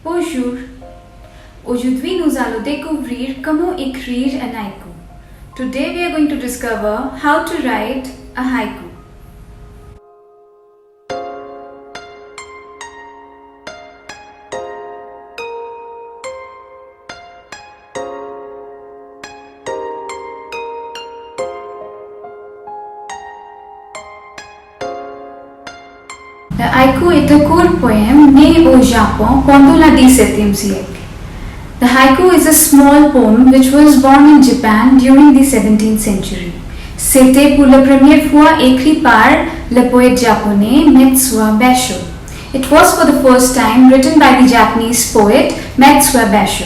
Bonjour! Aujourd'hui, nous allons découvrir comment écrire un haïku. Today, we are going to discover how to write a haiku. Le haïku est un court poème né au Japon pendant le XVIIe siècle. The haiku is a small poem which was born in Japan during the 17th century. C'était pour la première fois écrit par le poète japonais Matsuo Basho. It was for the first time written by the Japanese poet Matsuo Basho.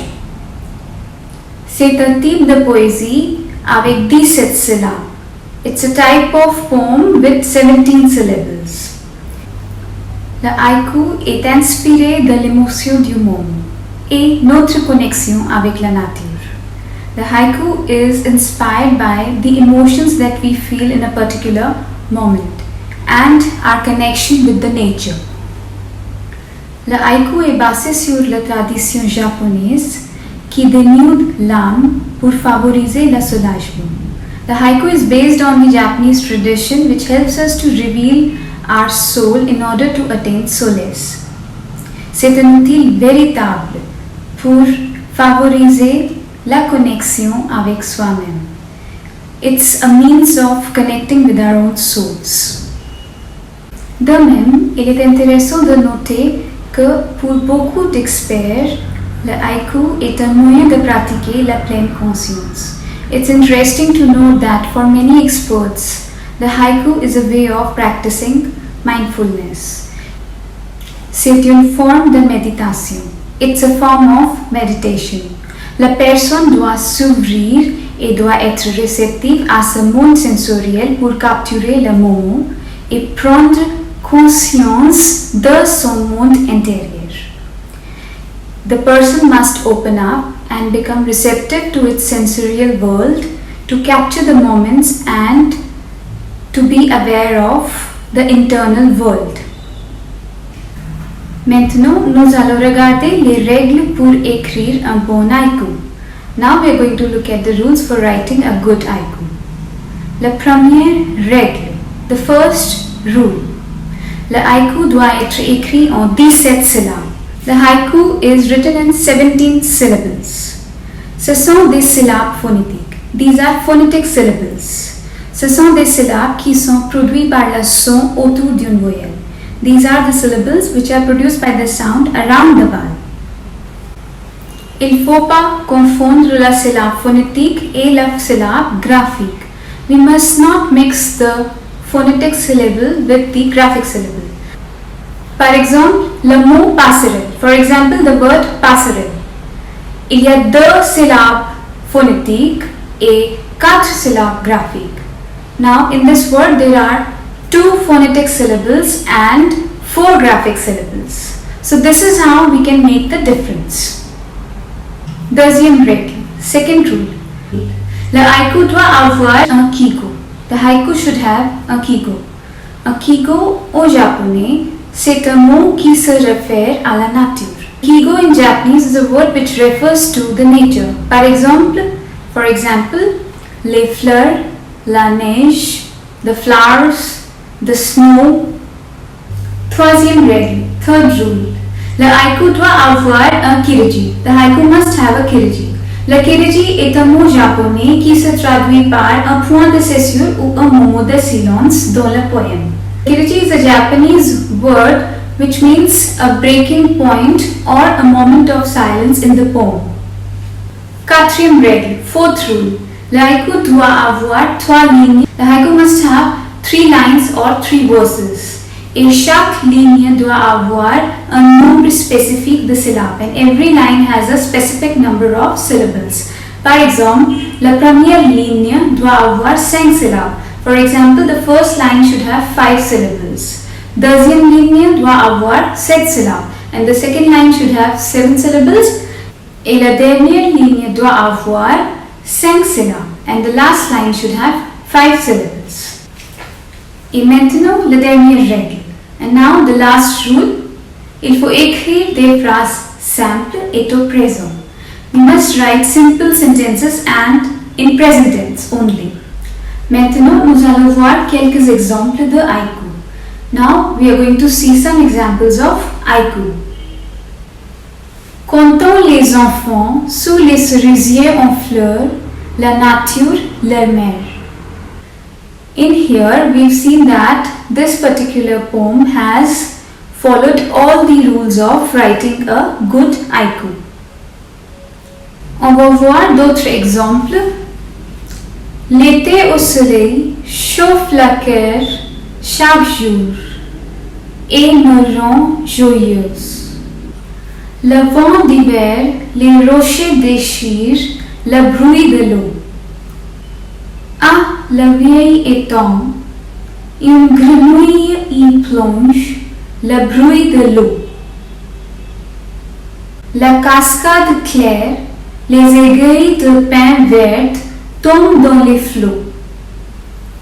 C'est un type de poésie avec 17 syllabes. It's a type of poem with 17 syllables. Le haïku est inspiré de l'émotion du moment et notre connexion avec la nature. The haiku is inspired by the emotions that we feel in a particular moment and our connection with the nature. Le haïku est basé sur la tradition japonaise qui dénude l'âme pour favoriser le soulagement. The haiku is based on the Japanese tradition which helps us to reveal our soul in order to attain solace. C'est un outil véritable pour favoriser la connexion avec soi-même. It's a means of connecting with our own souls. De même, il est intéressant de noter que pour beaucoup d'experts, le haïku est un moyen de pratiquer la pleine conscience. It's interesting to note that for many experts, the haiku is a way of practicing mindfulness. C'est une forme de méditation. It's a form of meditation. La personne doit s'ouvrir et doit être réceptive à ce monde sensoriel pour capturer le moment et prendre conscience de son monde intérieur. The person must open up and become receptive to its sensorial world to capture the moments and to be aware of the internal world. Maintenant, nous allons regarder les règles pour écrire un bon haïku. Now we are going to look at the rules for writing a good haïku. La première règle, the first rule. Le haïku doit être écrit en 17 syllabes. The haiku is written in 17 syllables. Ce sont des syllabes phonétiques. These are phonetic syllables. Ce sont des syllabes qui sont produites par le son autour d'une voyelle. These are the syllables which are produced by the sound around the vowel. Il ne faut pas confondre la syllabe phonétique et la syllabe graphique. We must not mix the phonetic syllable with the graphic syllable. Par exemple, le mot passerelle. For example, the word passerelle. Il y a 2 syllabes phonétiques et 4 syllabes graphiques. Now, in this word, there are 2 phonetic syllables and 4 graphic syllables. So, this is how we can make the difference. Deuxième règle, second rule. Le haïku doit avoir un kigo. The haiku should have a kigo. Un kigo au japonais, c'est un mot qui se réfère à la nature. Kigo in Japanese is a word which refers to the nature. For example, les fleurs, la neige, the flowers, the snow. Troisième règle, third rule. Le haïku doit avoir un kirigi. The haiku must have a kirigi. Le kirigi est un mot japonais qui se traduit par un point de césure ou un moment de silence dans le poème. Kirigi is a Japanese word which means a breaking point or a moment of silence in the poem. Quatrième règle, fourth rule. Le haïku doit avoir 3 lignes. The haiku must have 3 lines or 3 verses. Et chaque ligne doit avoir un nombre spécifique de syllabes and every line has a specific number of syllables. Par exemple, la première ligne doit avoir 5 syllabes. For example, the first line should have 5 syllables. Deuxième ligne doit avoir 7 syllabes and the second line should have 7 syllables. Et la dernière ligne doit avoir 5 syllabes and the last line should have 5 syllables. Et maintenant, la dernière règle. And now the last rule. Il faut écrire des phrases simple est au présent. We must write simple sentences and in present tense only. Maintenant, nous allons voir quelques exemples de haïku. Now, we are going to see some examples of haïku. Comptons les enfants sous les cerisiers en fleurs, la nature, leur mère. In here, we've seen that this particular poem has followed all the rules of writing a good haiku. On va voir d'autres exemples. L'été au soleil chauffe la terre chaque jour et me rend joyeuse. Le vent d'hiver, les rochers déchirent le bruit de l'eau. Ah, la vieille étang, une grenouille y plonge le bruit de l'eau. La cascade claire, les aiguilles de pin verte tombent dans les flots.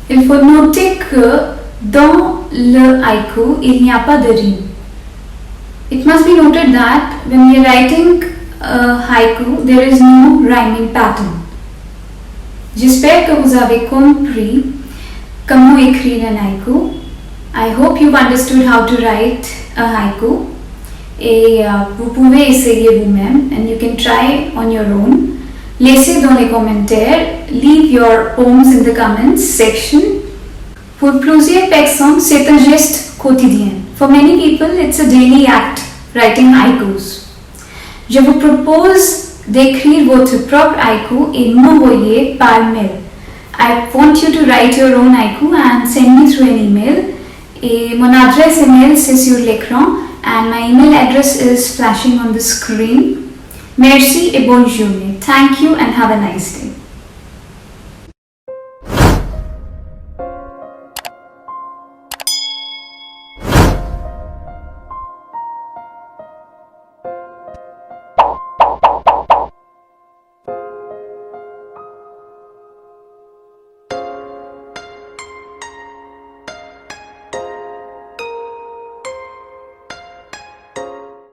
Il faut noter que dans le haïku, il n'y a pas de rime. It must be noted that when we are writing a haiku, there is no rhyming pattern. J'espère que vous avez compris comment écrire un haïku. I hope you've understood how to write a haiku. Et vous pouvez essayer vous-même, and you can try on your own. Laissez dans les commentaires, leave your poems in the comments section. Pour plusieurs personnes, c'est un geste quotidien. For many people, it's a daily act, writing haikus. Je vous propose d'écrire votre propre haïku et m'envoyer par mail. I want you to write your own haiku and send me through an email. Et mon adresse email c'est sur l'écran and my email address is flashing on the screen. Merci et bonne journée. Thank you and have a nice day.